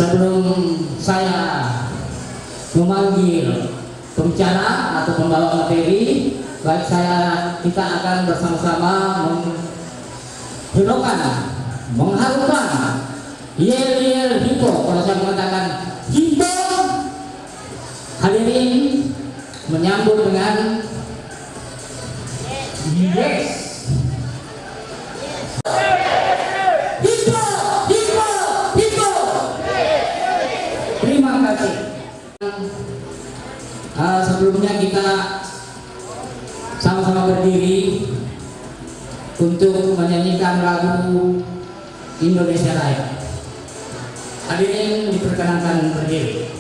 Sebelum saya memanggil pembicara atau pembawa materi, baik kita akan bersama-sama mengharukan yel-yel hippo. Kalau saya mengatakan hippo, hadirin menyambut dengan yes. Sebelumnya kita sama-sama berdiri untuk menyanyikan lagu Indonesia Raya. Hadirin diperkenankan berdiri.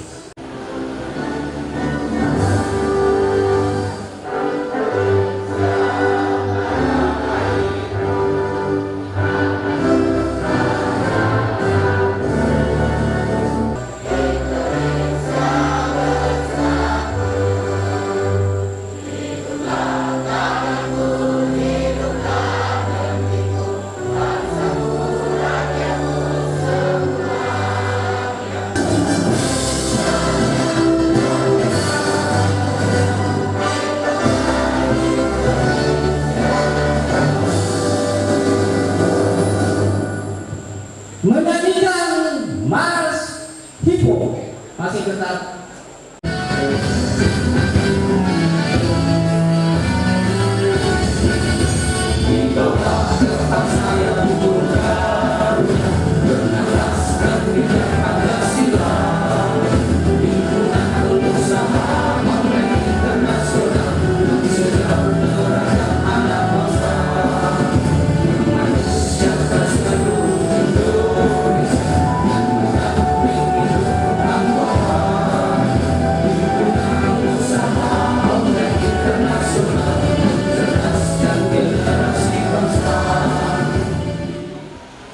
Menyanyikan Mars Hippo masih tetap.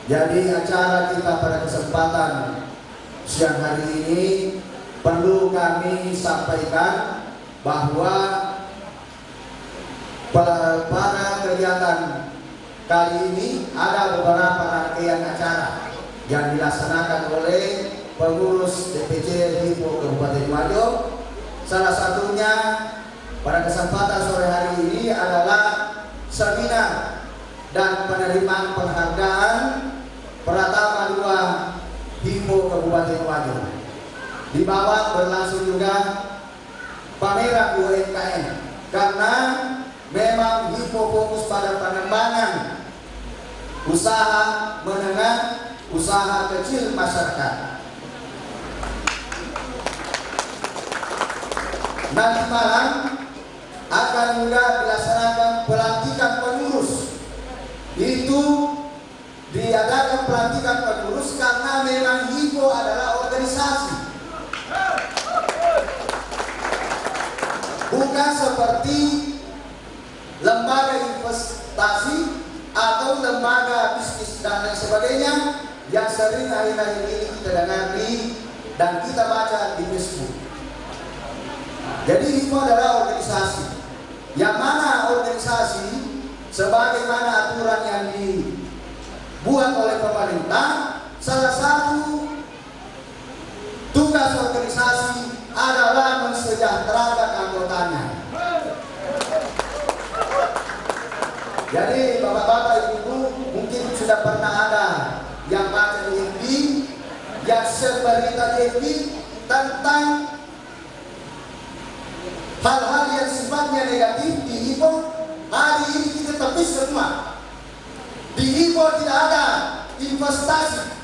Jadi acara kita pada kesempatan siang hari ini perlu kami sampaikan bahwa pada kegiatan kali ini ada beberapa rangkaian acara yang dilaksanakan oleh pengurus DPC Hippo Kabupaten Wajo. Salah satunya pada kesempatan sore hari ini adalah seminar dan penerimaan penghargaan Pratama 2 Hippo Kabupaten Wajo. Di bawah berlangsung juga pameran UMKM, karena memang Hippo fokus pada pengembangan usaha menengah, usaha kecil masyarakat. Nanti malam akan juga dilaksanakan pelantikan pengurus. Itu diadakan pelantikan pengurus karena memang Hippo adalah organisasi, bukan seperti lembaga investasi atau lembaga bisnis dan lain sebagainya yang sering hari-hari ini kita dengar dan kita baca di Facebook. Jadi Hippo adalah organisasi, yang mana organisasi sebagaimana aturan yang dibuat oleh pemerintah, salah satu tugas organisasi adalah mensejahterakan anggotanya. Jadi bapak-bapak ibu mungkin sudah pernah ada yang baca di FB, yang berita di FB tentang hal-hal yang sifatnya negatif di Hippo. Hari ini kita tepis semua. Di Hippo tidak ada investasi,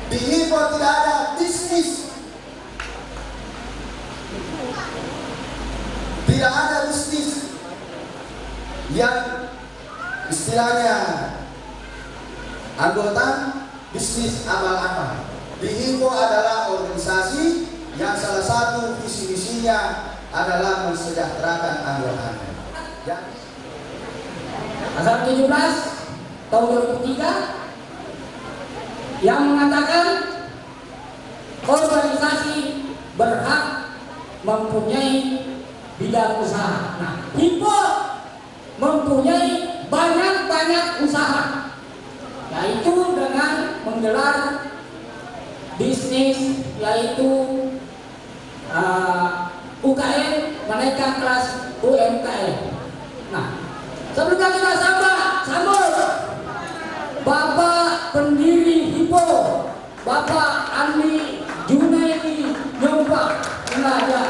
di Hippo tidak ada bisnis, tidak ada bisnis yang istilahnya anggota bisnis abal-abal. Di Hippo adalah organisasi yang salah satu visi misinya adalah mensejahterakan anggotanya. Pasal 17 tahun 2003 yang mengatakan organisasi berhak mempunyai bidang usaha. Nah, Hippo mempunyai banyak usaha, yaitu dengan menggelar bisnis, yaitu UKM menaikkan kelas UMKM. Nah, sebelumnya kita sambut Bapak pendiri HIPO, Bapak Andi Junaidi Nyompa Raja.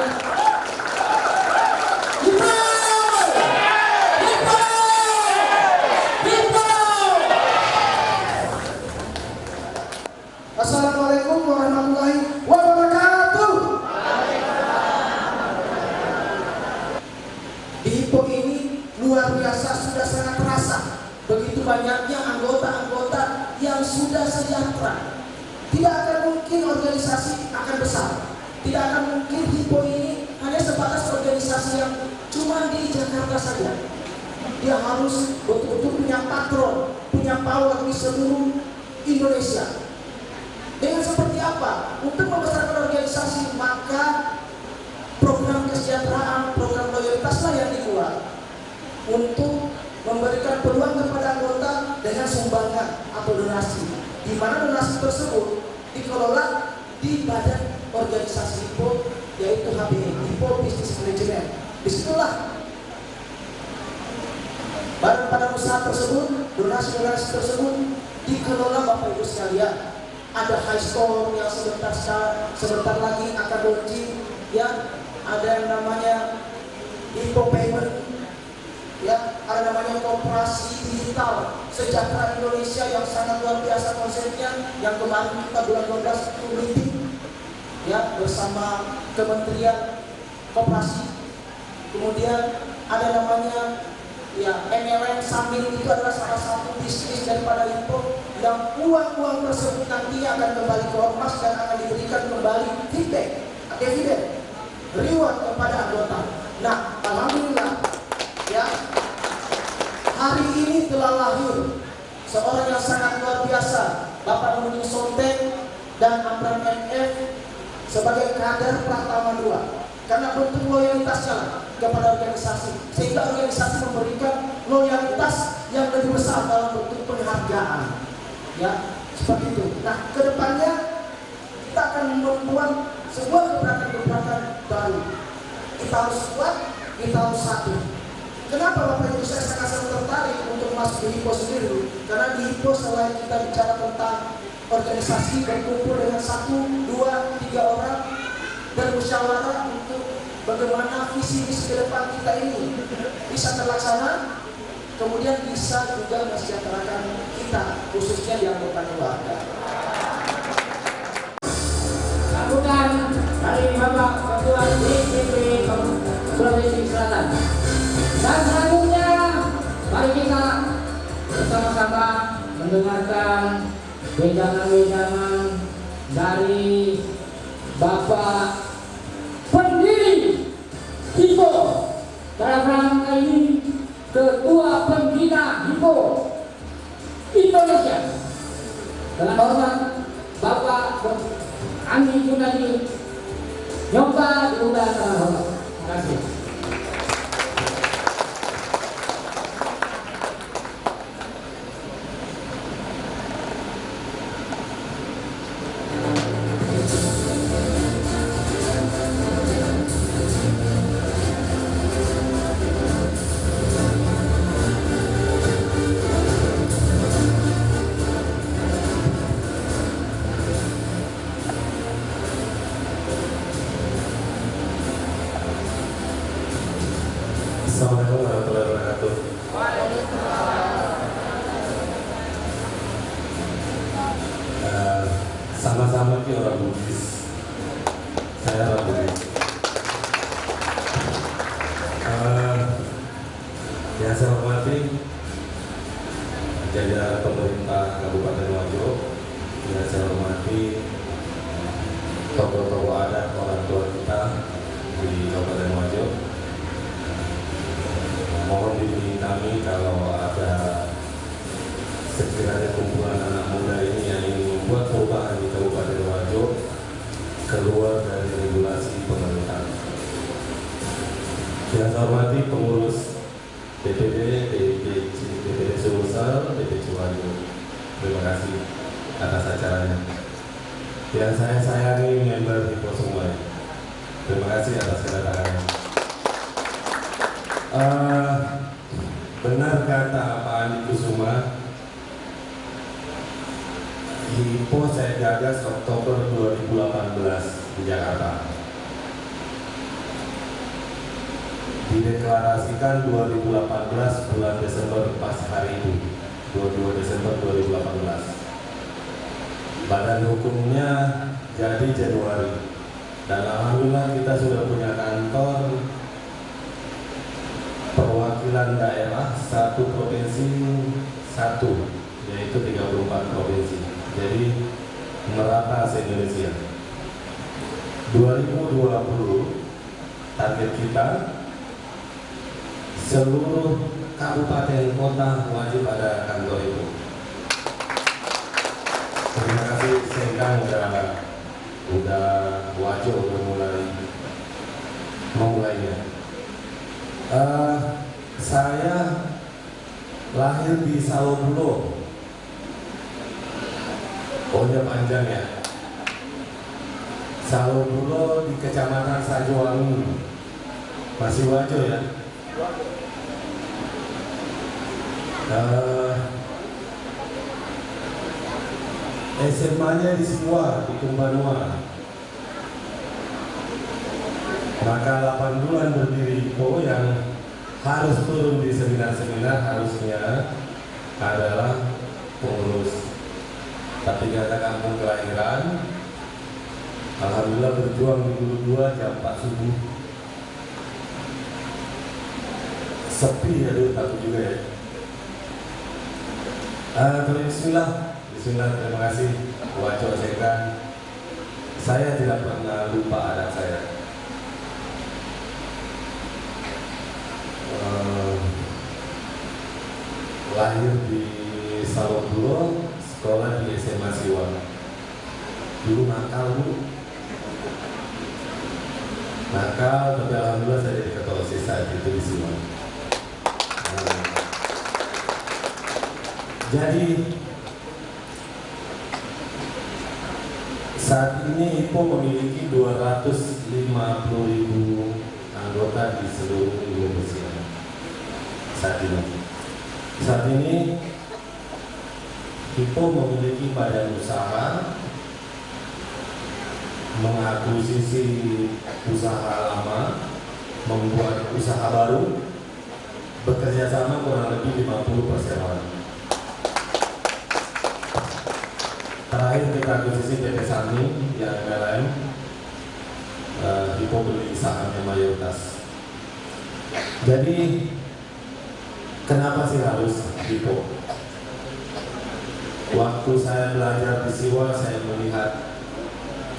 Assalamualaikum warahmatullahi wabarakatuh. Di HIPO ini luar biasa, sudah sangat terasa begitu banyaknya anggota-anggota yang sudah sejahtera. Tidak akan mungkin organisasi akan besar. Tidak akan mungkin HIPO ini hanya sebatas organisasi yang cuma di Jakarta saja. Dia harus betul-betul punya patron, punya power di seluruh Indonesia. Dengan seperti apa? Untuk membesarkan organisasi, maka program kesejahteraan, program loyalitaslah yang dibuat untuk memberikan peluang kepada anggota dengan sumbangan atau donasi, di mana donasi tersebut dikelola di badan organisasi HIPO, yaitu HBM, HIPO Business Management. Disitulah badan usaha tersebut, donasi-donasi tersebut dikelola Bapak Ibu sekalian. Ada high store yang sebentar lagi akan launching, ya. Ada yang namanya HIPO Payment, ya. Ada namanya Koperasi Digital Sejahtera Indonesia yang sangat luar biasa konsepnya, yang kemarin kita bulan 12 itu meeting, ya, bersama Kementerian Koperasi. Kemudian ada namanya, ya, MLM Summit, itu adalah salah satu bisnis daripada HIPO yang uang-uang tersebut nanti akan kembali ke ormas dan akan diberikan kembali feedback, dividen, reward kepada anggota. Nah, alhamdulillah, ya, hari ini telah lahir seorang yang sangat luar biasa, Bapak Nurdin Sonteng dan Amran MF sebagai kader Pratama II, karena bentuk loyalitasnya kepada organisasi, sehingga organisasi memberikan loyalitas yang lebih besar dalam bentuk penghargaan, ya, seperti itu. Nah, kedepannya kita akan membuat sebuah gebrakan-gebrakan baru. Kita harus kuat, kita harus satu. Kenapa Bapak Ibu saya sangat tertarik untuk masuk di HIPO sendiri? Karena di HIPO selain kita bicara tentang organisasi berkumpul dengan 1, 2, 3 orang bermusyawarah untuk bagaimana visi-visi ke depan kita ini bisa terlaksana, kemudian bisa juga mensejahterakan kita, khususnya di anggota keluarga. Sambutan dari Bapak Ketua DPP Sulawesi Selatan. Dan selanjutnya, mari kita bersama-sama mendengarkan wejangan-wejangan dari Bapak pendiri HIPO, dalam rangka ini Ketua Pembina HIPO Indonesia. Dengan hormat Bapak Andi Junaidi Nyompa diundang dengan hormat. Terima kasih. Assalamualaikum warahmatullahi wabarakatuh. Sama-sama ki orang Bugis. Saya orang Bugis. Yang saya hormati jajaran pemerintah Kabupaten Wajo, yang saya hormati tokoh-tokoh adat, orang tua kita di Kabupaten Wajo. Mohon dimintai kalau ada sekiranya kumpulan anak muda ini yang ingin membuat perubahan di Kabupaten Wajo keluar dari regulasi pemerintah. Yang saya hormati pengurus DPD, DPD Sulsel, DPD Wajo. Terima kasih atas acaranya. Yang saya sayangi member Hippo semua. Terima kasih atas kedatangannya. Benar kata Pak Andi Kusuma, Hippo saya gagas Oktober 2018 di Jakarta. Dideklarasikan 2018 bulan Desember pas hari ini, 22 Desember 2018. Badan hukumnya jadi Januari. Dan alhamdulillah kita sudah punya kantor perwakilan daerah satu provinsi satu, yaitu 34 provinsi. Jadi merata se-Indonesia. 2020 target kita seluruh kabupaten kota wajib ada kantor itu. Terima kasih Sengkang udah wajib memulainya. Saya lahir di Sawulo. Pokoknya panjang ya. Sawulo di Kecamatan Sajuwangi. Masih wajo ya. SMA-nya di Siwa, di Kumbanua. Maka 8 bulan berdiri Hippo yang harus turun di seminar-seminar harusnya adalah pengurus. Tapi karena kampung kelahiran, alhamdulillah berjuang di Guru 2 jam 4 subuh. Sepi ya dulu, takut juga ya. Bismillah. Bismillah, terima kasih Wajo Sengkang. Saya tidak pernah lupa adat saya. Lahir di Sawulo, sekolah di SMA Siwa. Dulu nakal bu. Nakal, tapi alhamdulillah saya jadi ketua OSIS saat itu di Siwa. Jadi saat ini Hippo memiliki 250.000 anggota di seluruh Indonesia. Saat ini Hippo memiliki badan usaha, mengakuisisi usaha lama, membuat usaha baru, bekerja sama kurang lebih 50%. Terakhir kita akuisisi PT Sani yang MLM, Hippo beli sahamnya mayoritas. Jadi kenapa sih harus Hippo? Waktu saya belajar di Siwa, saya melihat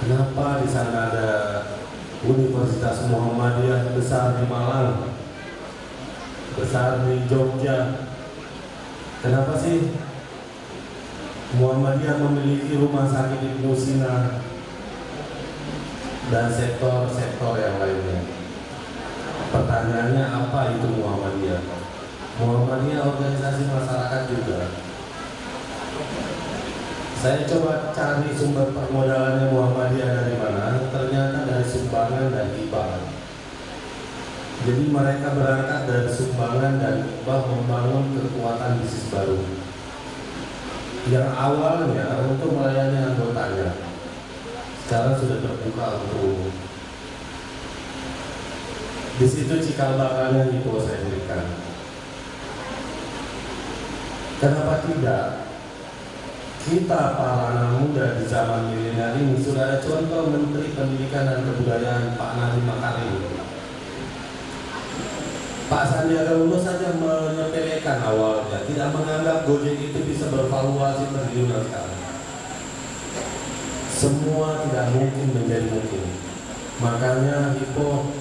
kenapa di sana ada Universitas Muhammadiyah besar di Malang, besar di Jogja. Kenapa sih Muhammadiyah memiliki rumah sakit di Musina dan sektor-sektor yang lainnya? Pertanyaannya, apa itu Muhammadiyah? Muhammadiyah organisasi masyarakat juga. Saya coba cari sumber permodalannya Muhammadiyah dari mana, ternyata dari sumbangan dan hibah. Jadi mereka berangkat dari sumbangan dan hibah membangun kekuatan bisnis baru yang awalnya untuk melayani anggotanya, sekarang sudah terbuka untuk umum. Di situ cikal bakalnya Hippo saya berikan. Kenapa tidak? Kita para anak muda di zaman milenial ini sudah ada contoh Menteri Pendidikan dan Kebudayaan Pak Nadiem Makarim. Pak Sandiaga Uno saja menyepelekan awalnya, tidak menganggap Gojek itu bisa bervaluasi triliunan sekarang. Semua tidak mungkin menjadi mungkin. Makanya Hippo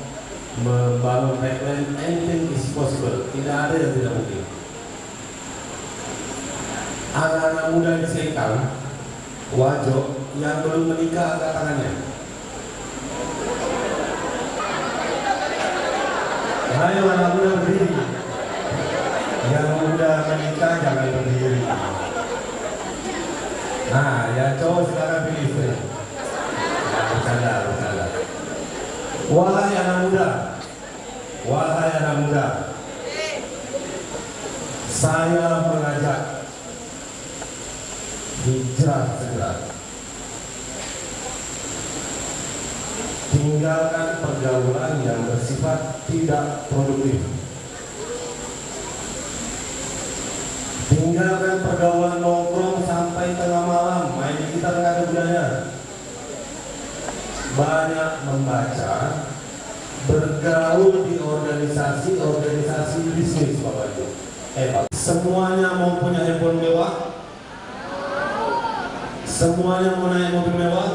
membangun tagline anything is possible. Tidak ada yang tidak mungkin. Anak-anak muda di Sengkang, Wajo, yang belum menikah angkat tangannya. Ayo anak muda berdiri. Yang muda menikah jangan berdiri. Nah, ya cowok silakan pilih istri. bercanda. Wahai anak muda, saya mengajak hijrah segera. Tinggalkan pergaulan yang bersifat tidak produktif. Tinggalkan pergaulan nongkrong sampai tengah malam, main gitar nggak ada gunanya. Banyak membaca, bergaul di organisasi bisnis, Bapak Ibu. Pak. Semuanya mau punya handphone mewah? Semuanya mau naik mobil mewah?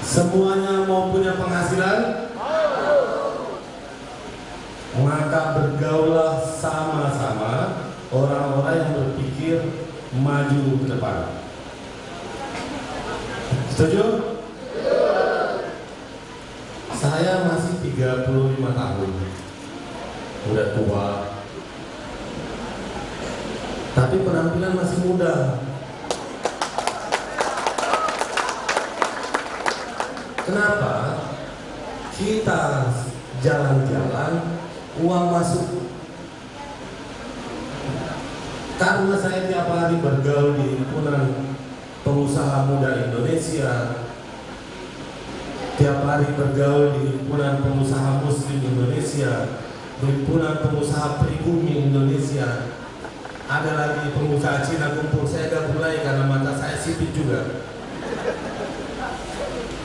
Semuanya mau punya penghasilan? Maka bergaullah sama-sama orang-orang yang berpikir maju ke depan. Setuju? Saya masih 35 tahun, udah tua, tapi penampilan masih muda. Kenapa? Kita jalan-jalan, uang masuk. Karena saya tiap hari bergaul di himpunan pengusaha muda Indonesia, tiap hari bergaul di himpunan pengusaha muslim Indonesia, himpunan pengusaha pribumi Indonesia, ada lagi pengusaha Cina kumpul, saya gak mulai karena mata saya sipit juga.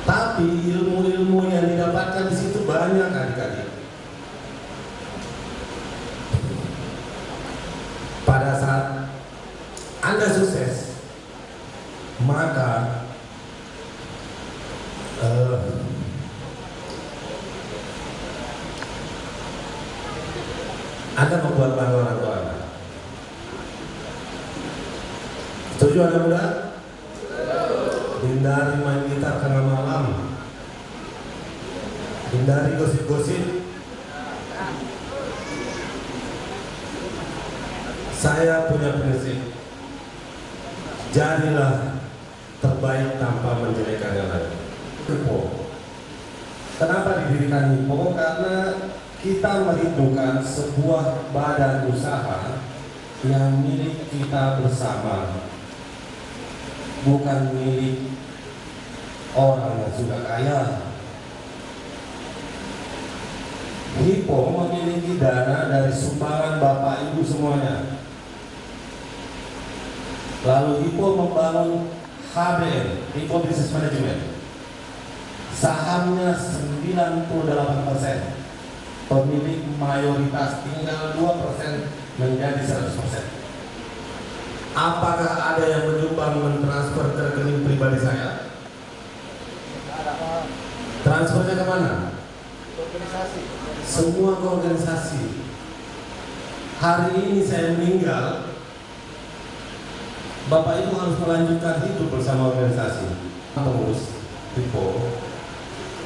Tapi ilmu-ilmu yang didapatkan di situ banyak adik-adik. Pada saat Anda sukses, maka Anda membuat bangga orang tua Anda. Setuju anak muda? Hindari main gitar tengah malam, hindari gosip-gosip. Saya punya prinsip, jadilah terbaik tanpa menjelekan yang lain. HIPO. Kenapa didirikan HIPO? Karena kita merindukan sebuah badan usaha yang milik kita bersama, bukan milik orang yang sudah kaya. HIPO memiliki dana dari sumbangan Bapak Ibu semuanya. Lalu HIPO membangun HBM, HIPO Business Management. Sahamnya 98%, pemilik mayoritas, tinggal 2% menjadi 100%. Apakah ada yang menyumbang mentransfer ke rekening pribadi saya? Transfernya kemana? Organisasi. Semua ke organisasi. Hari ini saya meninggal, Bapak Ibu harus melanjutkan hidup bersama organisasi. Pengurus HIPO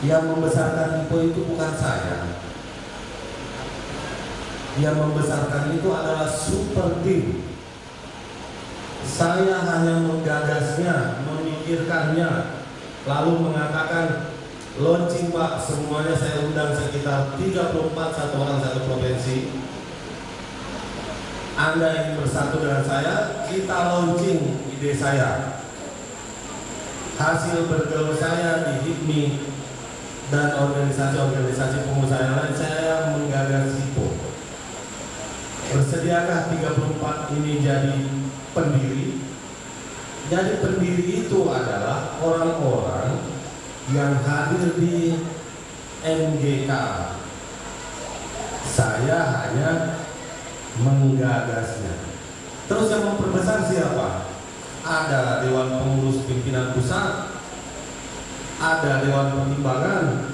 yang membesarkan HIPO itu bukan saya. Yang membesarkan itu adalah super team. Saya hanya menggagasnya, memikirkannya, lalu mengatakan launching Pak, semuanya saya undang sekitar 34 satu orang satu provinsi. Anda ingin bersatu dengan saya, kita launching ide saya. Hasil bergaul saya di HIPMI dan organisasi-organisasi pengusaha yang lain, saya menggagas HIPO. Bersediakah 34 ini jadi pendiri? Jadi pendiri itu adalah orang-orang yang hadir di MGK. Saya hanya menggagasnya. Terus yang memperbesar siapa? Ada Dewan Pengurus Pimpinan Pusat, ada Dewan Pertimbangan,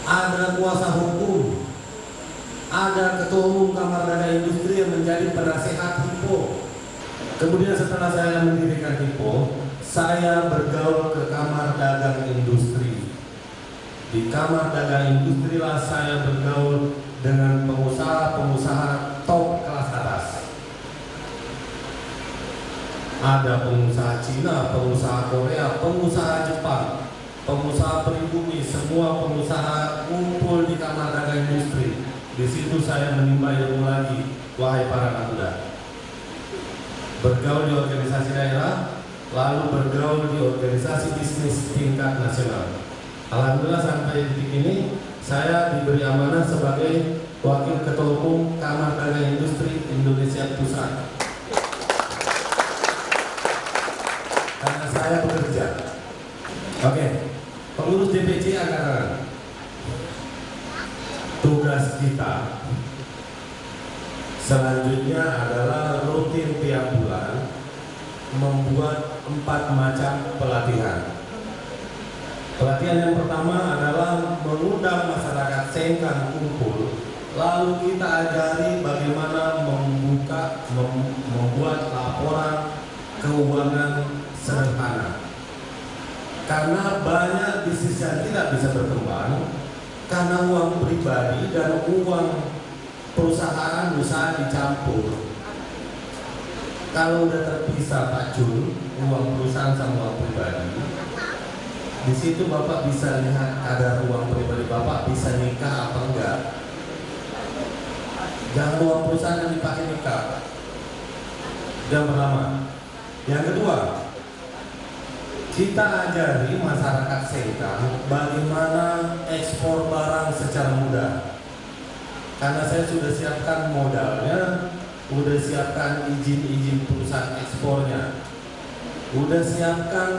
ada kuasa hukum, ada Ketua Umum Kamar Dagang Industri yang menjadi penasehat HIPO. Kemudian setelah saya mendirikan HIPO, saya bergaul ke Kamar Dagang Industri. Di Kamar Dagang Industri lah saya bergaul dengan pengusaha-pengusaha top kelas atas. Ada pengusaha Cina, pengusaha Korea, pengusaha Jepang, pengusaha pribumi, semua pengusaha kumpul di Kamar Dagang Industri. Di situ saya menimba ilmu lagi, wahai para anak muda. Bergaul di organisasi daerah, lalu bergaul di organisasi bisnis tingkat nasional. Alhamdulillah sampai detik ini saya diberi amanah sebagai Wakil Ketua Umum Kamar Dagang Industri Indonesia Pusat. Karena saya bekerja. Oke, pengurus DPC angkatan. Tugas kita selanjutnya adalah rutin tiap bulan membuat 4 macam pelatihan. Pelatihan yang pertama adalah mengundang masyarakat Sengkang kumpul, lalu kita ajari bagaimana membuat laporan keuangan sederhana. Karena banyak bisnis yang tidak bisa berkembang karena uang pribadi dan uang perusahaan usaha dicampur. Kalau udah terpisah Pak Jul, uang perusahaan sama uang pribadi, di situ Bapak bisa lihat kadar uang pribadi Bapak bisa nikah apa enggak. Jangan uang perusahaan yang dipakai nikah. Yang pertama. Yang kedua, kita ajari masyarakat Sengkang bagaimana ekspor barang secara mudah. Karena saya sudah siapkan modalnya, udah siapkan izin-izin perusahaan ekspornya, udah siapkan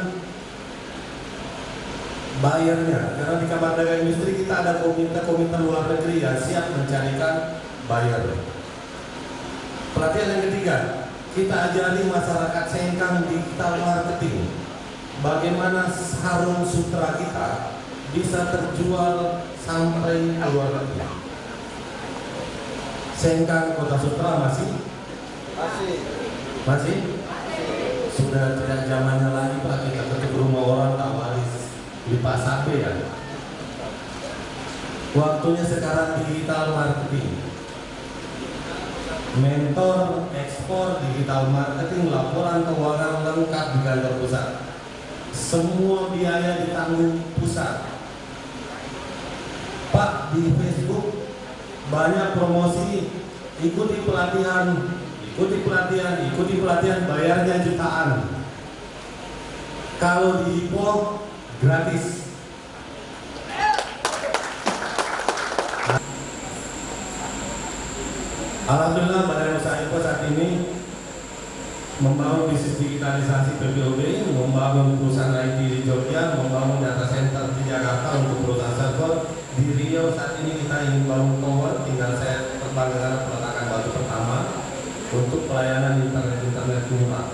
bayarnya. Karena di Kamar Dagang Industri kita ada komite luar negeri yang siap mencarikan bayar. Pelatihan yang ketiga, kita ajari masyarakat Sengkang digital marketing. Bagaimana sarung sutra kita bisa terjual sampai ke luar negeri. Sengkang Kota Sutra masih? Sudah tidak zamannya lagi Pak, kita ketemu rumah orang tak waris di pasar ya. Waktunya sekarang digital marketing. Mentor ekspor digital marketing, laporan keuangan lengkap di kantor pusat. Semua biaya ditanggung pusat. Pak, di Facebook banyak promosi, ikuti pelatihan, bayarnya jutaan. Kalau di Ipo gratis. Alhamdulillah Badan Usaha Ipo saat ini membangun bisnis digitalisasi PBOB, membangun perusahaan IT di Jogja, membangun data center di Jakarta untuk perusahaan server. Di Riau saat ini kita ingin bangun tower, tinggal saya terbang ke sana peletakan batu pertama untuk pelayanan internet murah.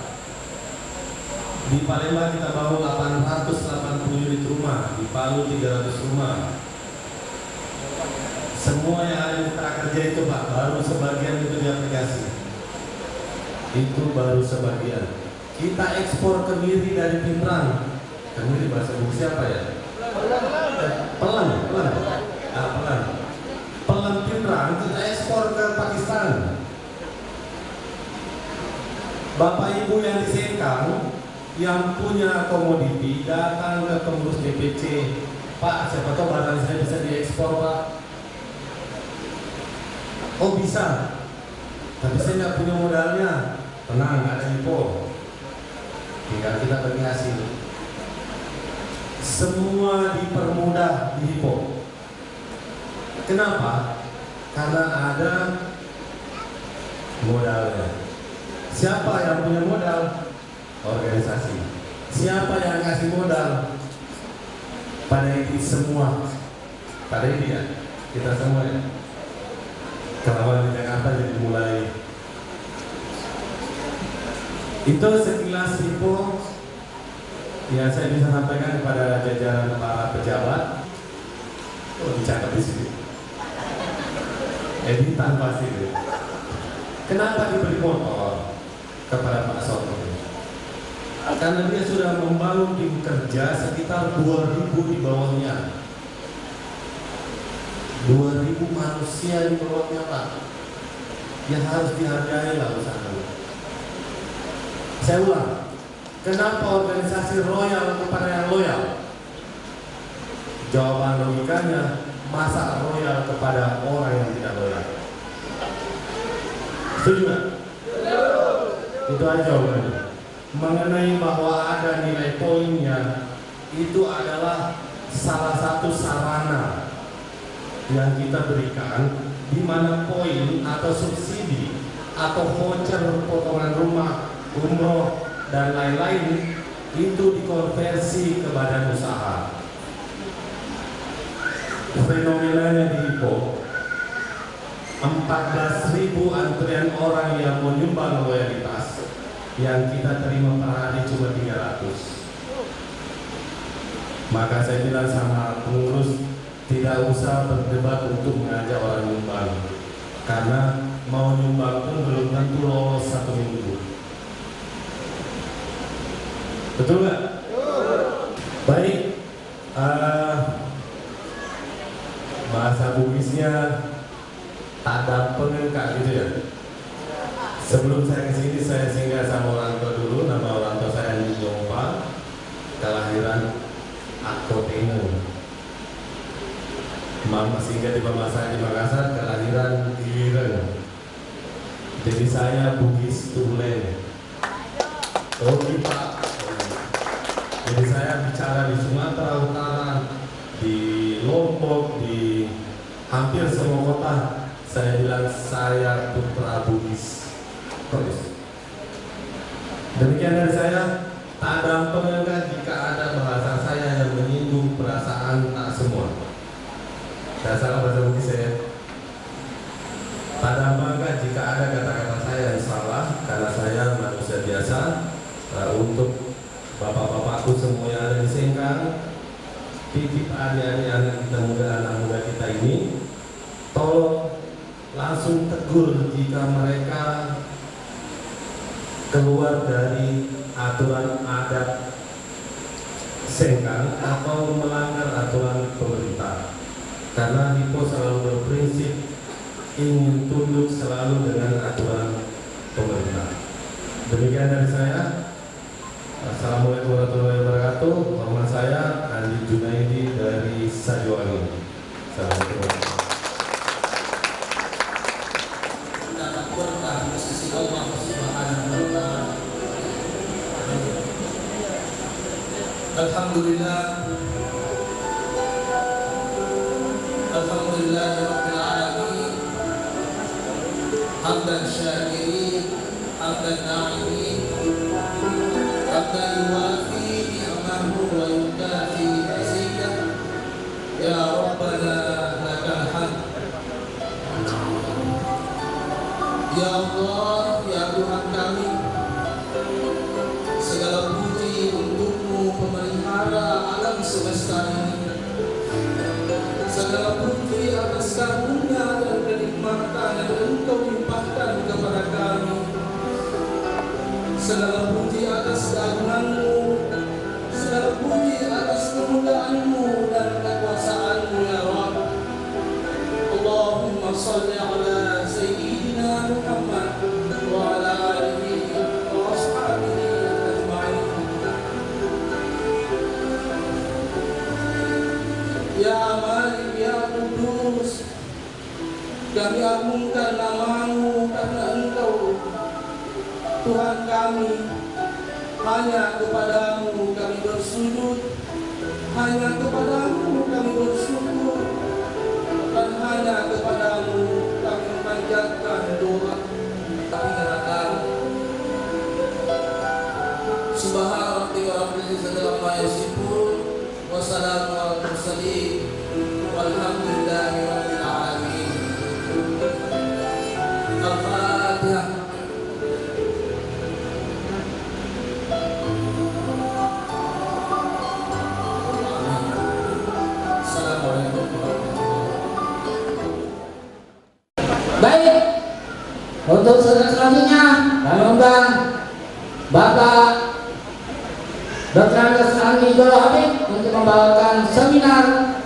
Di Palembang kita bangun 880 unit rumah, di Palu 300 rumah. Semua yang ada di Prakerja itu Pak, baru sebagian itu di aplikasi. Itu baru sebagian. Kita ekspor kemiri dari Pinrang. Kemiri bahasa Indonesia apa ya? Pelan. Pelan Pinrang kita ekspor ke Pakistan. Bapak Ibu yang di Sengkang yang punya komoditi datang ke pengurus DPC, Pak, siapa tahu barang saya bisa diekspor Pak. Oh bisa, tapi saya nggak punya modalnya. Tenang, ada Ipo, tinggal kita bagi hasil. Semua dipermudah di Ipo. Kenapa? Karena ada modalnya. Siapa yang punya modal? Organisasi. Siapa yang kasih modal? Pada ini semua. Pada ini ya, kita semua ya. Kalau di Jakarta jadi mulai. Itu sekilas info yang saya bisa sampaikan kepada jajaran para pejabat. Oh, dicatat di sini. Editan pasti itu. Kenapa diberi motor kepada Pak Soto? Karena dia sudah membangun tim kerja sekitar 2.000 di bawahnya. 2.000 manusia di bawahnya Pak. Yang harus dihargai lah usahanya. Saya ulang, kenapa organisasi royal kepada yang loyal? Jawaban logikanya, masa royal kepada orang yang tidak loyal? Setuju nggak? Itu aja jawabannya. Mengenai bahwa ada nilai poinnya, itu adalah salah satu sarana yang kita berikan, di mana poin atau subsidi atau voucher potongan rumah, umroh, dan lain-lain itu dikonversi ke badan usaha. Fenomenanya di Ipoh, 14.000 antrian orang yang menyumbang loyalitas, yang kita terima per hari cuma 300. Maka saya bilang sama pengurus, tidak usah berdebat untuk mengajak orang nyumbang, karena mau nyumbang pun belum tentu lolos 1 minggu. Betul nggak? Baik, bahasa Bugisnya tak ada pengengkak gitu ya. Sebelum saya kesini, saya singgah sama orang tua dulu. Nama orang tua saya Andi Jompa, kelahiran Akoteno. Mama singgah di Mama saya di Makassar, kelahiran Giren. Jadi saya Bugis Tulen. Oke Pak. Jadi saya bicara di Sumatera Utara, di Lombok, di hampir semua kota. Saya bilang saya putra Bugis. Terus. Demikian dari saya. Tak ada pengenggak jika ada bahasa saya yang menyinggung perasaan tak semua. Saya salah bahasa Bugis saya. Tak ada bangga jika ada kata-kata saya yang salah, karena saya manusia biasa. Untuk bapak-bapakku semua yang ada di Sengkang, titip adik-adik kita muda, anak muda kita ini, tolong langsung tegur jika mereka keluar dari aturan adat Sengkang atau melanggar aturan pemerintah, karena Ipoh selalu berprinsip ingin tunduk selalu dengan aturan pemerintah. Demikian dari saya. Assalamualaikum warahmatullahi wabarakatuh. Nama saya Andi Junaidi dari Sajuwangi. Assalamualaikum. Alhamdulillah, Alhamdulillah Rabbil Alamin, hamdan syakirin, hamdan na'imin, hamdan yuwafi ni'amahu wa yukafi mazidah. Ya Rabbana lakal hamd. Ya Allah, ya Tuhan kami, segala puji untukmu, pemelihara alam semesta ini. Segala puji atas karunia dan kenikmatan yang Engkau limpahkan kepada kami. Segala puji atas keagungan-Mu, segala puji atas kemuliaan-Mu dan kekuasaan-Mu ya Rabb. Allahumma salli ala Sayyidina Muhammad wa ala alihi wa ashabihi ajma'in. Ya Malik, ya Kudus, kami agungkan nama-Mu karena Engkau Tuhan kami. Hanya kepadamu kami bersujud, hanya kepadamu kami bersyukur, dan hanya kepadamu kami memanjatkan doa. Kami nyatakan Subhana rabbika rabbil izzati amma yasifun, wassalamu ala mursalin, walhamdulillahi rabbil alamin. Al-Fatihah. Baik, untuk selanjutnya kami undang Bapak Dr. Andes Andi Jolo Habib untuk membawakan seminar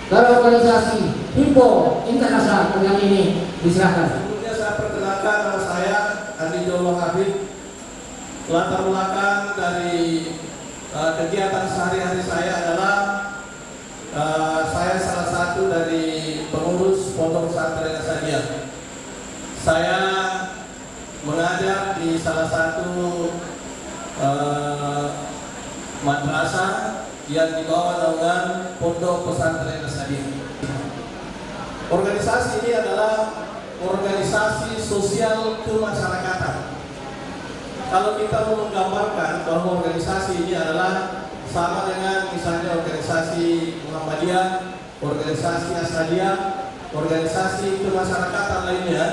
berorganisasi Ipoh Internasional. Dengan ini diserahkan. Sebelumnya saya perkenalkan nama saya Andi Jolo Habib, latar belakang dari kegiatan sehari-hari saya adalah saya salah satu dari pengurus Pondok Pesantren Asadiah. Saya mengajar di salah satu madrasah yang di bawah naungan Pondok Pesantren Asadiah. Organisasi ini adalah organisasi sosial kemasyarakatan. Kalau kita mau menggambarkan bahwa organisasi ini adalah sama dengan misalnya organisasi Muhammadiyah, organisasi Asadiah, organisasi kemasyarakatan lainnya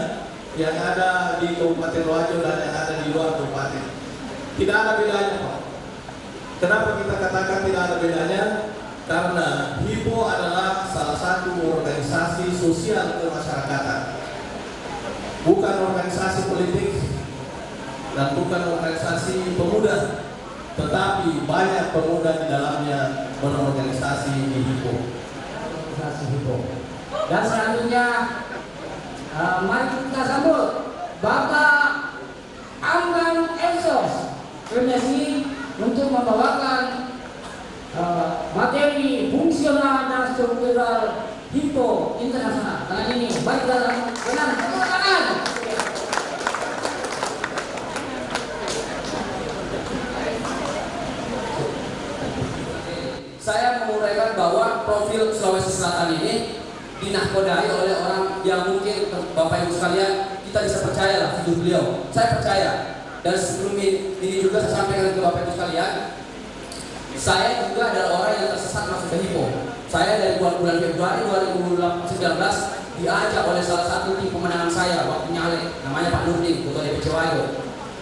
yang ada di Kabupaten Wajo dan yang ada di luar kabupaten. Tidak ada bedanya, Pak. Kenapa kita katakan tidak ada bedanya? Karena HIPO adalah salah satu organisasi sosial kemasyarakatan, bukan organisasi politik dan bukan organisasi pemuda, tetapi banyak pemuda di dalamnya berorganisasi di HIPO. Organisasi HIPO. Dan selanjutnya, mari kita sambut Bapak Anggan Elsos, PNSI, untuk membawakan materi fungsional dan struktural HIPO internasional. Dengan ini, baik dalam dengan tepuk tangan. Saya menguraikan bahwa profil Sulawesi Selatan ini dinahkodai oleh orang yang mungkin Bapak Ibu sekalian kita bisa percaya lah hidup beliau. Saya percaya. Dan sebelum ini juga saya sampaikan ke Bapak Ibu sekalian, saya juga adalah orang yang tersesat masuk ke HIPO. Saya dari bulan Februari 2019 diajak oleh salah satu tim pemenangan saya waktu nyalek, namanya Pak Nurdin, Ketua DPC Wajo.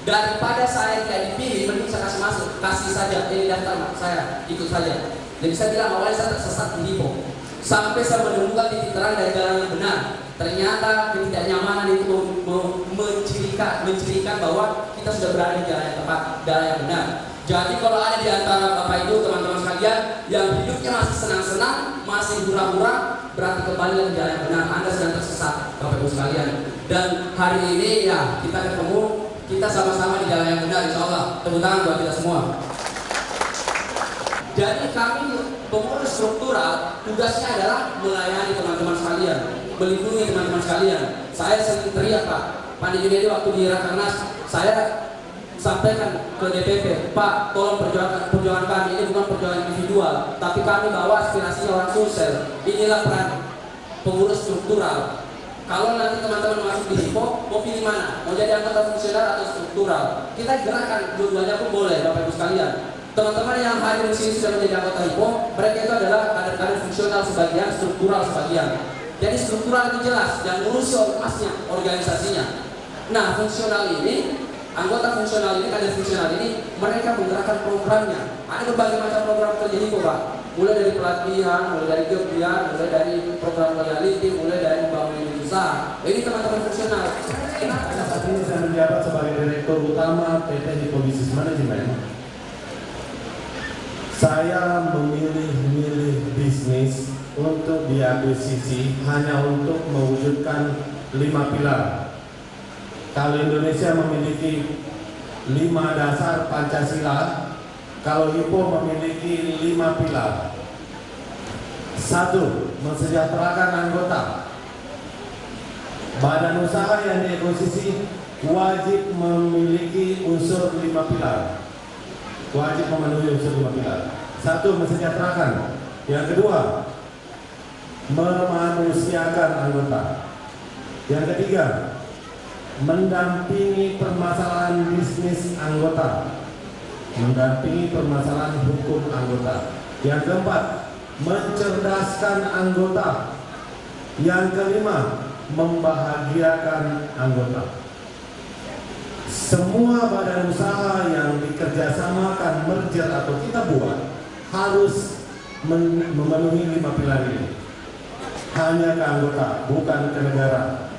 Daripada saya tidak dipilih, mending saya kasih masuk, kasih saja, ini daftar saya, ikut saja. Jadi saya bilang awalnya saya tersesat di HIPO. Sampai saya menemukan titik terang dari jalan yang benar. Ternyata ketidaknyamanan itu mencirikan bahwa kita sudah berada di jalan yang tepat, jalan yang benar. Jadi kalau ada di antara Bapak Ibu, teman-teman sekalian yang hidupnya masih senang-senang, masih hura-hura, berarti kembali ke jalan yang benar. Anda sedang tersesat, Bapak Ibu sekalian. Dan hari ini ya kita ketemu, kita sama-sama di jalan yang benar, insya Allah. Tepuk tangan buat kita semua. Jadi kami pengurus struktural tugasnya adalah melayani teman-teman sekalian, melindungi teman-teman sekalian. Saya sering teriak Pak, Pandi Junedi waktu di Rakernas, saya sampaikan ke DPP, Pak, tolong perjuangan kami ini bukan perjuangan individual, tapi kami bawa aspirasinya orang sosial. Inilah peran pengurus struktural. Kalau nanti teman-teman masuk di HIPO, mau pilih mana? Mau jadi anggota fungsional atau struktural? Kita gerakan dua-duanya pun boleh, Bapak Ibu sekalian. Teman-teman yang hadir di sini sudah menjadi anggota HIPO, mereka itu adalah kader-kader fungsional sebagian, struktural sebagian. Jadi struktural itu jelas dan ngurusi ormasnya, organisasinya. Nah, fungsional ini, anggota fungsional ini, kader fungsional ini, mereka menggerakkan programnya. Ada berbagai macam program kerja HIPO, Pak. Mulai dari pelatihan, mulai dari gebiar, mulai dari program loyalty, mulai dari membangun usaha. Ini teman-teman fungsional. Saat ini saya menjabat sebagai Direktur Utama PT HIPO Business Management. Saya memilih bisnis untuk diakuisisi hanya untuk mewujudkan 5 pilar. Kalau Indonesia memiliki 5 dasar Pancasila, kalau HIPO memiliki 5 pilar. 1. Mensejahterakan anggota. Badan usaha yang diakuisisi wajib memiliki unsur 5 pilar. Wajib memenuhi unsur 5 pilar. 1. Mensejahterakan. Yang kedua, memanusiakan anggota. Yang ketiga, mendampingi permasalahan bisnis anggota, mendampingi permasalahan hukum anggota. Yang keempat, mencerdaskan anggota. Yang kelima, membahagiakan anggota. Semua badan usaha yang dikerjasamakan, merger atau kita buat harus memenuhi 5 pilar ini. Hanya ke anggota, bukan ke negara.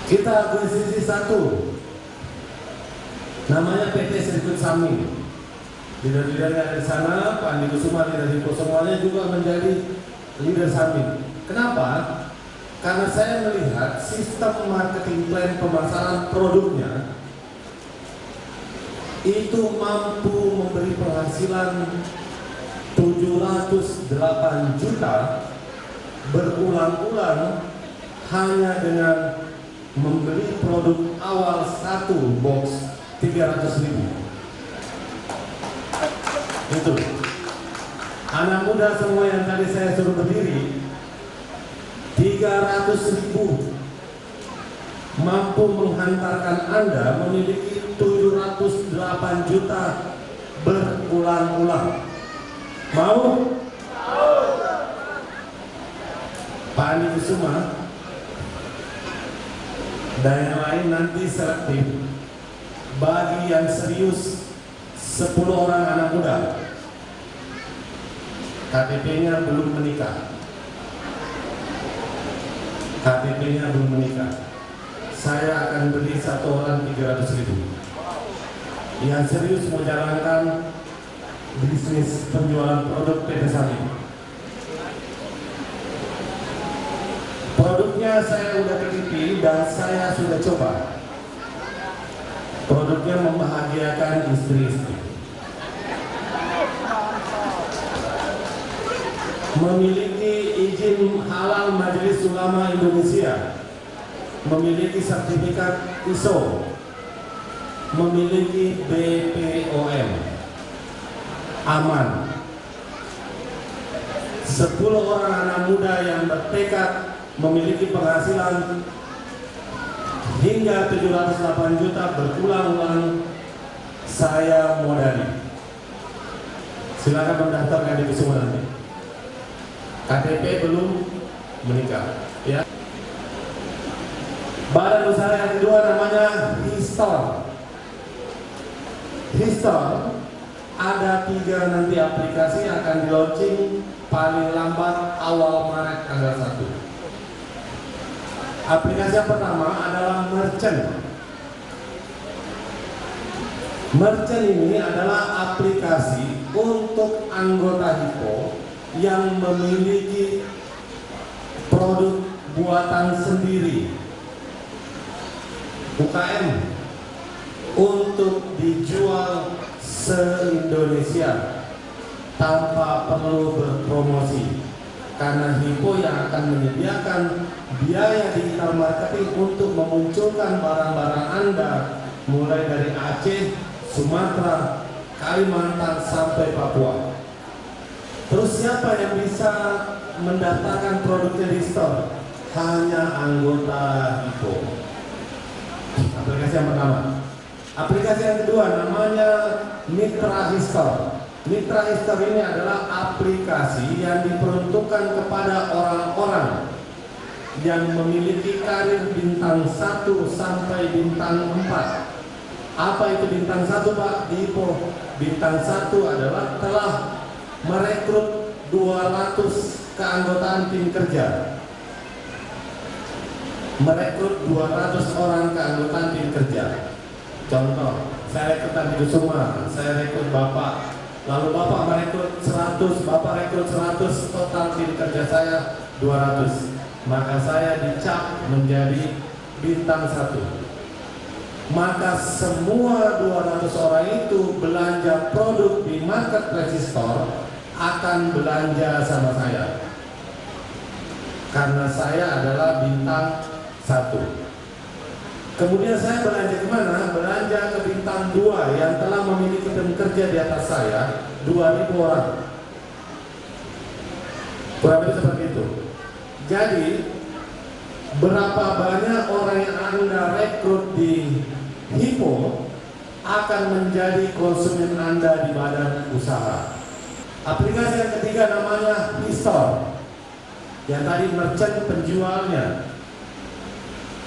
Kita akuisisi 1, namanya PT Sirkuit Samin. Leader-leader yang ada di sana, Pak Andi Kusuma, leader HIPO semuanya juga menjadi leader Samin. Kenapa? Karena saya melihat sistem marketing plan pemasaran produknya itu mampu memberi penghasilan 708 juta berulang-ulang hanya dengan membeli produk awal satu box 300.000. Itu anak muda semua yang tadi saya suruh berdiri, 300.000 mampu menghantarkan Anda memiliki 708 juta berulang-ulang. Mau? Pak Andi Kusuma dan yang lain nanti selektif. Bagi yang serius 10 orang anak muda, KTP-nya belum menikah, KTP-nya belum menikah, saya akan beli 1 orang 300.000. Yang serius mau jalankan bisnis penjualan produk PT Sari. Produknya saya udah titipi dan saya sudah coba. Produknya membahagiakan istri-istri. Memiliki izin halal Majelis Ulama Indonesia, memiliki sertifikat ISO, memiliki BPOM, aman. 10 orang anak muda yang bertekad memiliki penghasilan hingga 708 juta berulang-ulang saya modali. Silakan mendaftarkan di semua nanti. KTP belum menikah, ya. Badan usaha yang kedua namanya Histor. Histor ada 3 nanti aplikasi akan di launching paling lambat awal Maret tanggal 1. Aplikasi yang pertama adalah Merchant. Merchant ini adalah aplikasi untuk anggota HIPO yang memiliki produk buatan sendiri, UKM, untuk dijual se-Indonesia tanpa perlu berpromosi. Karena HIPO yang akan menyediakan biaya digital marketing untuk memunculkan barang-barang Anda mulai dari Aceh, Sumatera, Kalimantan sampai Papua. Terus siapa yang bisa mendaftarkan produknya di store? Hanya anggota HIPO. Aplikasi yang pertama. Aplikasi yang kedua namanya Mitra Histor. Mitra Histor ini adalah aplikasi yang diperuntukkan kepada orang-orang yang memiliki karir bintang 1 sampai bintang 4. Apa itu bintang 1, Pak? Di HIPO. Bintang 1 adalah telah merekrut 200 keanggotaan tim kerja. Merekrut 200 orang keanggotaan tim kerja. Contoh, saya rekrut Andi Kusuma, saya rekrut Bapak. Lalu Bapak merekrut 100, Bapak rekrut 100, total tim kerja saya 200. Maka saya dicap menjadi bintang 1. Maka semua 200 orang itu belanja produk di marketplace store akan belanja sama saya. Karena saya adalah bintang 1. Kemudian saya belanja kemana? Belanja ke bintang 2 yang telah memiliki tim kerja di atas saya 2.000 orang. Kurang lebih seperti itu. Jadi berapa banyak orang yang Anda rekrut di HIPO akan menjadi konsumen Anda di badan usaha. Aplikasi yang ketiga namanya Histor. Yang tadi merchant penjualnya.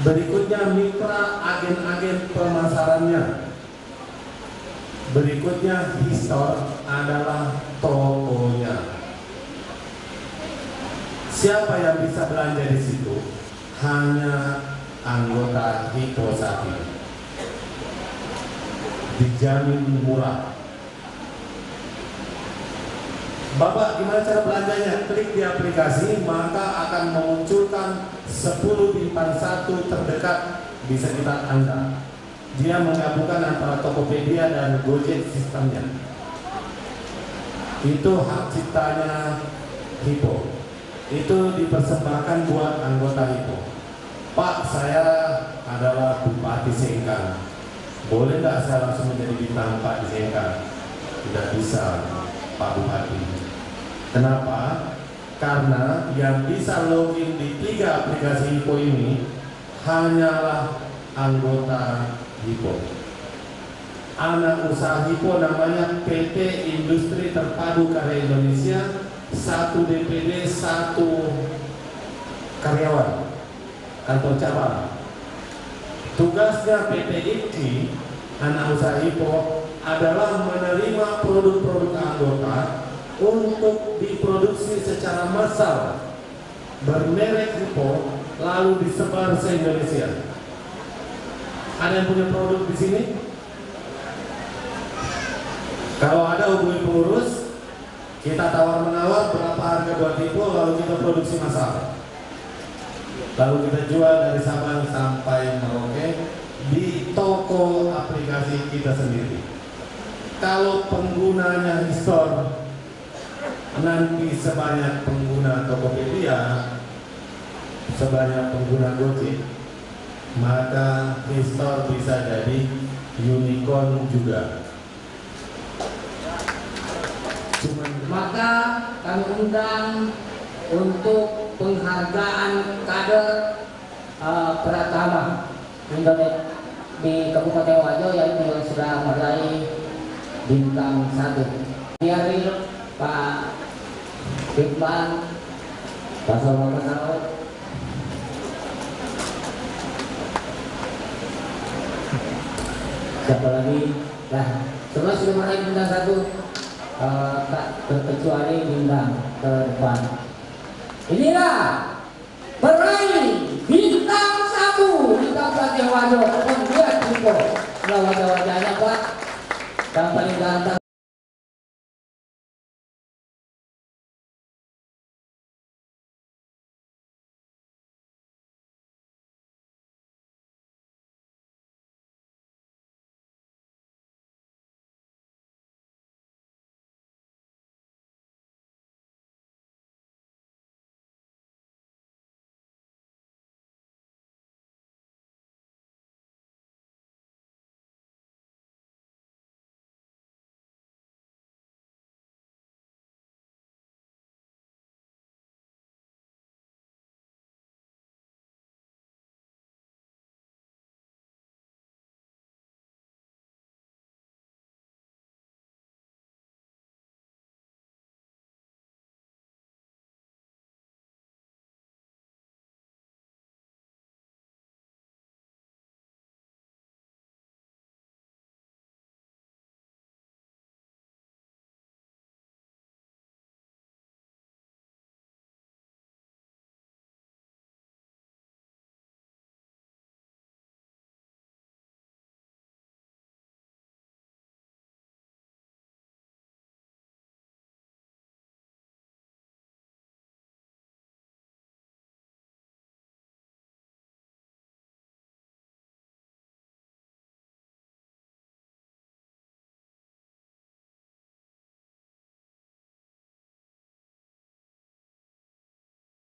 Berikutnya mitra agen-agen pemasarannya. Berikutnya Histor adalah tokonya. Siapa yang bisa belanja di situ? Hanya anggota HIPO saat ini. Dijamin murah. Bapak gimana cara belanjanya? Klik di aplikasi, maka akan memunculkan 10 bintang 1 terdekat di sekitar Anda. dia menggabungkan antara Tokopedia dan Gojek sistemnya. Itu hak ciptanya Hippo. Itu dipersembahkan buat anggota Hippo. Pak, saya adalah Bupati Sengkang. Boleh nggak saya langsung menjadi bintang Pak di Sengkang? Tidak bisa, Pak Bupati. Kenapa? Karena yang bisa login di 3 aplikasi Hippo ini hanyalah anggota Hippo. Anak usaha Hippo namanya PT Industri Terpadu Karya Indonesia, 1 DPD 1 karyawan kantor cabang. Tugasnya PT IKI, anak usaha Hippo, adalah menerima produk-produk anggota untuk diproduksi secara massal bermerek Hippo lalu disebar se-Indonesia. Ada yang punya produk di sini? Kalau ada, hubungi pengurus, kita tawar-menawar berapa harga buat Hippo, lalu kita produksi massal. Lalu kita jual dari Sabang sampai Merauke di toko aplikasi kita sendiri. Kalau penggunanya Histor nanti sebanyak pengguna Tokopedia, sebanyak pengguna Gojek, maka Histor bisa jadi unicorn juga. Maka kami undang untuk penghargaan kader Pratama Indonesia di Kabupaten Wajo, yaitu yang sudah meraih bintang 1. Diaril Pak Firman, Pak Solomon Saud, siapa lagi? Nah, semua sudah meraih bintang 1. Tak terkecuali bintang terdepan. Inilah peraih bintang 1 di Kabupaten Wajo. Kemudian Hippo, nah wajah-wajahnya Pak, yang paling ganteng.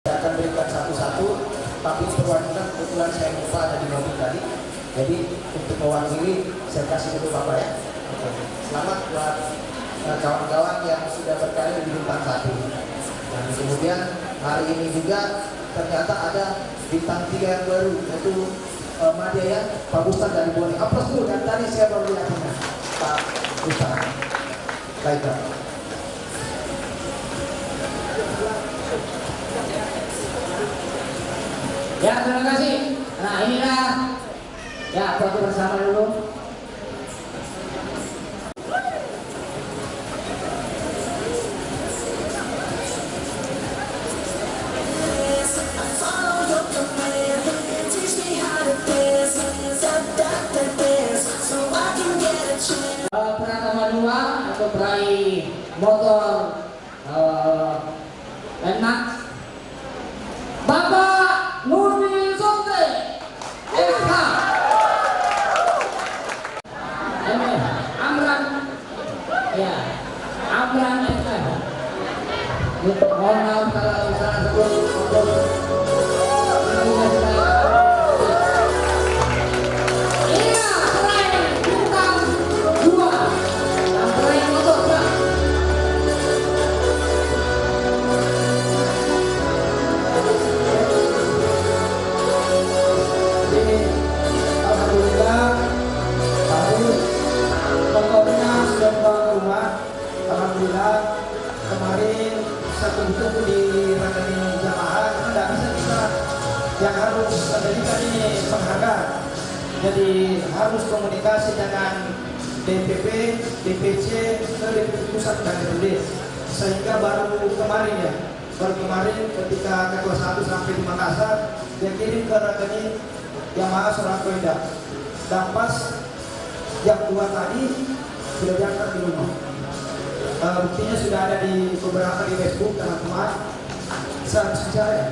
Saya akan berikan satu-satu, tapi perwakilan kebetulan saya lupa ada di mobil tadi. Jadi untuk mewakili saya kasih dulu Bapak ya. Oke. Selamat buat kawan-kawan yang sudah berkarir di bintang 1. Dan kemudian hari ini juga ternyata ada bintang 3 yang baru, yaitu Madia ya, Pak Busan dari Bone. Aplaus dulu, dan tadi saya baru lihatnya Pak Busan. Baiklah. Ya, terima kasih. Nah, inilah ya, foto bersama dulu. Pratama 2 untuk peraih motor enak Bapak Nurul Sonte SH. yang harus menjadikan ini penghargaan. Jadi harus komunikasi dengan DPP, DPC, DPP pusat dan DPD. Sehingga baru kemarin ketika ketua 1 sampai di Makassar, dia kirim ke rekening Yamaha Soranko Indah. Dan pas jam 2 tadi sudah diantar di rumah. Buktinya sudah ada di beberapa di Facebook teman-teman. Secara ya.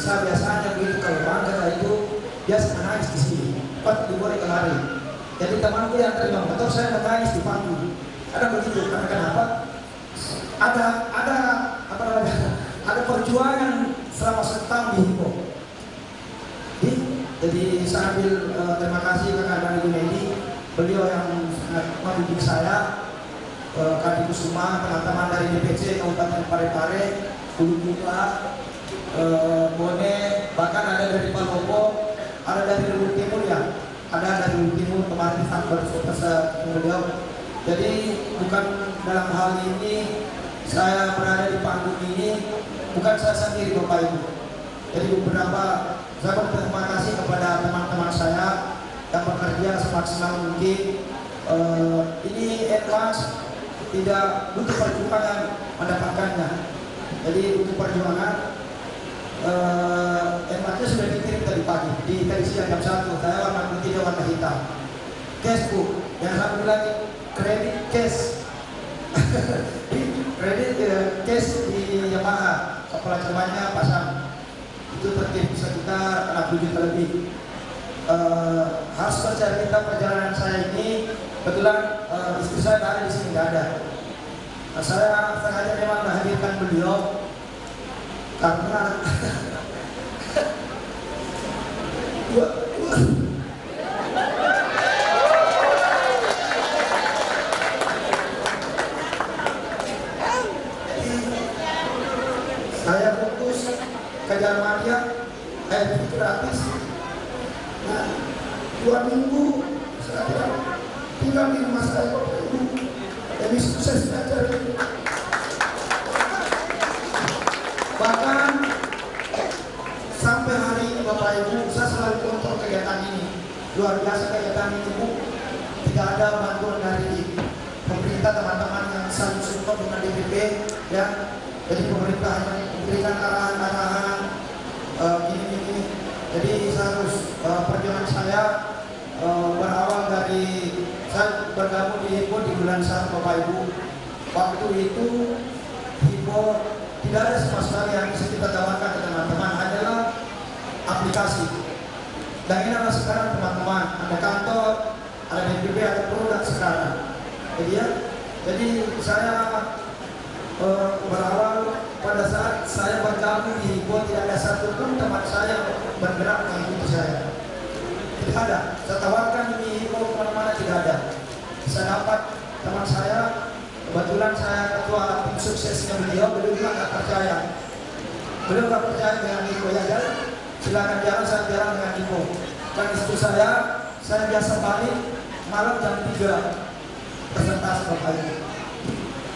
Biasanya begitu kalau bangga itu biasa menangis di sini, cepat dibuat lari. Jadi temanku yang terima motor saya menangis di panggung. Ada begitu karena kenapa? Ada perjuangan selama setahun di Hippo. Jadi saya ambil terima kasih kepada Junedi, beliau yang sangat mendidik saya, Kadi Kusuma, teman-teman dari DPC Kabupaten Parepare, Hulu Buka, Bone, bahkan ada dari Palopo, ada dari Luhut Timur ya, ada dari Luhut Timur kemarin sampai beliau. Jadi bukan dalam hal ini saya berada di panggung ini bukan saya sendiri Bapak Ibu. Jadi beberapa saya berterima kasih kepada teman-teman saya yang bekerja semaksimal mungkin. Ini advance tidak butuh perjuangan mendapatkannya. Jadi butuh perjuangan. Empatnya sudah dikirim tadi pagi di siang jam 1. Saya warna putih dan warna hitam. Cashbook yang saya bilang kredit cash. Kredit cash di Yamaha, kepala cermannya pasang. Itu tertib sekitar 60 juta lebih. Harus bercerita perjalanan saya ini kebetulan istri saya ada di sini nggak ada. Saya sengaja memang menghadirkan beliau karena saya fokus ke Jermania, itu gratis. Nah, 2 minggu saya tinggal di rumah saya, jadi sukses belajar itu. Bahkan sampai hari ini Bapak Ibu, saya selalu kontrol kegiatan ini. Luar biasa kegiatan ini Bu. Tidak ada bantuan dari pemerintah, teman-teman yang saling support dengan DPP ya. Jadi pemerintah hanya memberikan arahan-arahan gini-gini. Jadi saya harus perjuangan saya berawal dari saya bergabung di Hippo di bulan 1 Bapak Ibu. Waktu itu Hippo tidak ada sama sekali yang bisa kita tawarkan ke teman-teman, adalah aplikasi. Dan ini adalah sekarang teman-teman, ada kantor, ada DPP, ada produk sekarang. Jadi saya berawal pada saat saya bergabung di Hippo tidak ada satupun teman saya bergerak mengikuti saya. Tidak ada. Saya tawarkan di Hippo kemana-mana tidak ada. Saya dapat teman saya. Kebetulan saya ketua tim suksesnya beliau juga nggak percaya. Beliau nggak percaya dengan Hippo ya jalan. Silakan jalan, saya jalan dengan Hippo. Dan istri saya biasa balik malam jam 3 presentasi Bapak Ibu.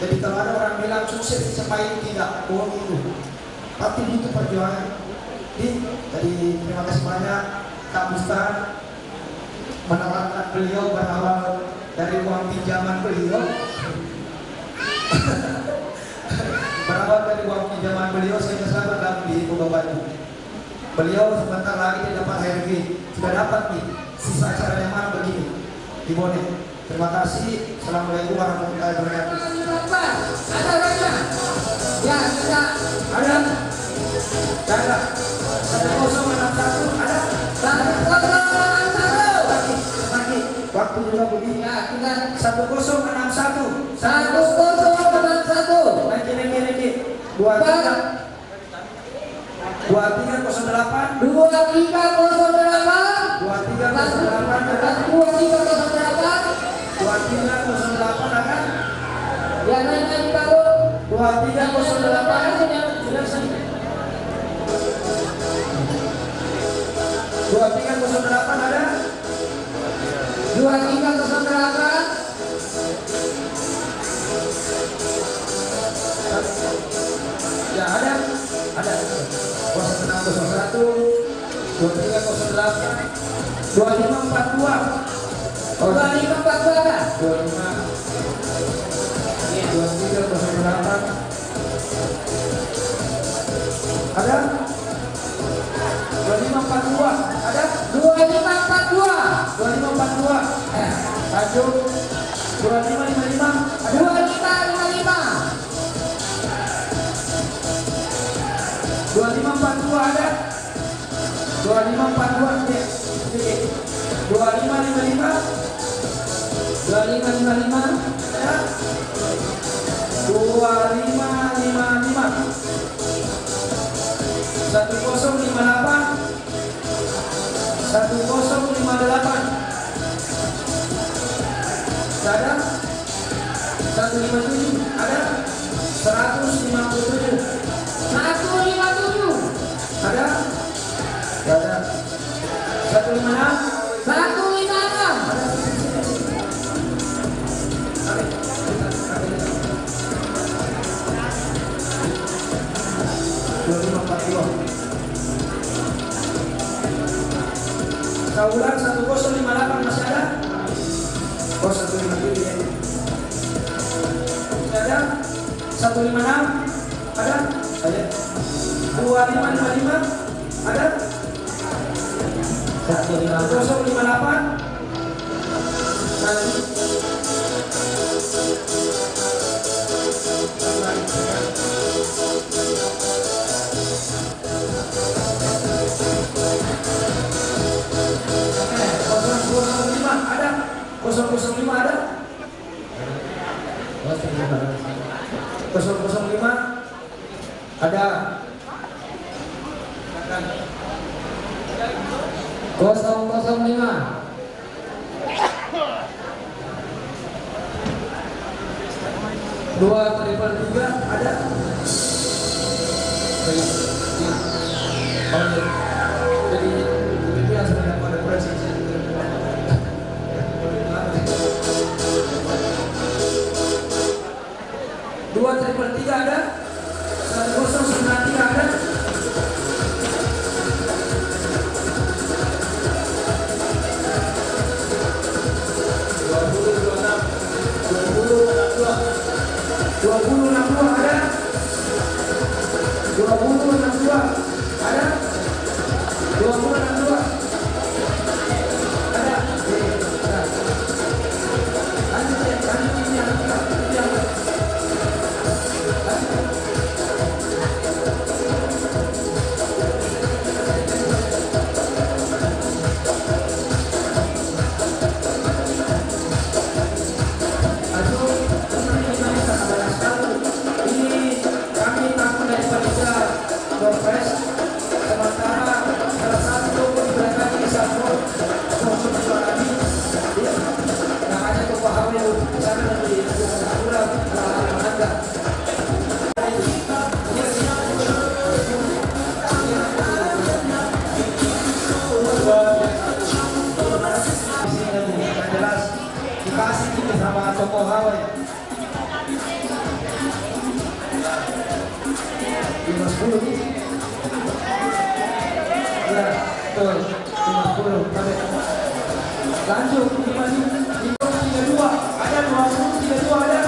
Jadi kalau ada orang bilang sukses dicapai tidak, bohong itu. Tapi butuh perjuangan. Jadi terima kasih banyak Kak Bustan menawarkan beliau berawal dari uang pinjaman beliau. Berawal dari uang pinjaman beliau sehingga saya bergabung di Hippo Bapak Ibu. Beliau sebentar lagi dia dapat HRV, sudah dapat nih. Sisa acaranya mana begini di Bone. Terima kasih. Assalamualaikum warahmatullahi wabarakatuh. Ada orangnya? Ya, kita ada. Ada 1061 ada. 1061. Lagi waktu juga begini. Ya, kita 1061. 1061. Lagi. 23. 2308 2308 2308 akan yang lain tahu 2308 ada 2308 ya ada 0601 2308 2542 2542 ada 2308 ada 2542 ada 2542 lanjut 2555 ada 2542 ada 2542 2555 ada 2555 1058 ada 157 ada 157 ada 156 Kaulan 1058 masih ada? 0157 ya. Masih ada? 156 ada? Ada. 2555 ada? 1058 005 ada? 005 ada? 005 2333 ada? Jadi ini biasa pada presisi 2333 ada? 1093 ada? 2062 ada? 2062 ada? 2062 ada? Sementara salah satu mereka ini satu namanya kepahaman sana di Pulau Manada. Jelas dikasih ini sama tokoh Hawaii 50 ya, betul 50 sampai lanjut 32 ada 2032 ada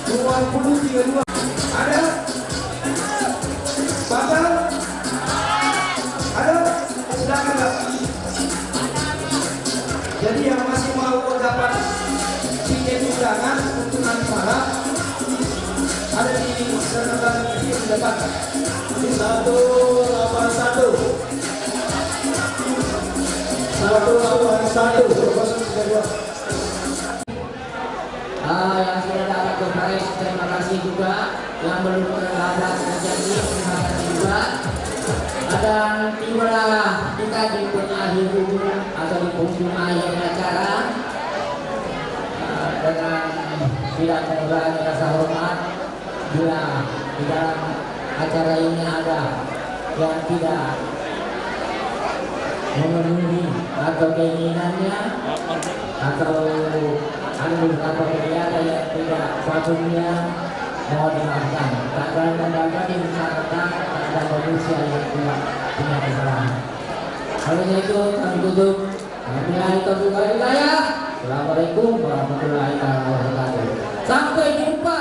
2032 ada bakal ada silakan Pak. Jadi yang masih mau dapat tiket undangan untuk nanti malam ada di sekretariat di depan 181 yang sudah dapat berbaris, terima kasih juga yang belum terlambat terjadi, terima kasih juga. Dan tibalah kita di pengakhir atau di penghujung akhir acara dengan tidak mengurangi rasa hormat. Bila di dalam acara ini ada yang tidak memenuhi atau keinginannya atau ada beberapa kegiatan yang tidak sepatutnya, mohon dimaafkan. Karena mendapat disarankan ada manusia yang tidak punya kesalahan. Oleh itu kami tutup. Wabillahi taufiq wal hidayah. Assalamualaikum warahmatullahi wabarakatuh. Sampai jumpa.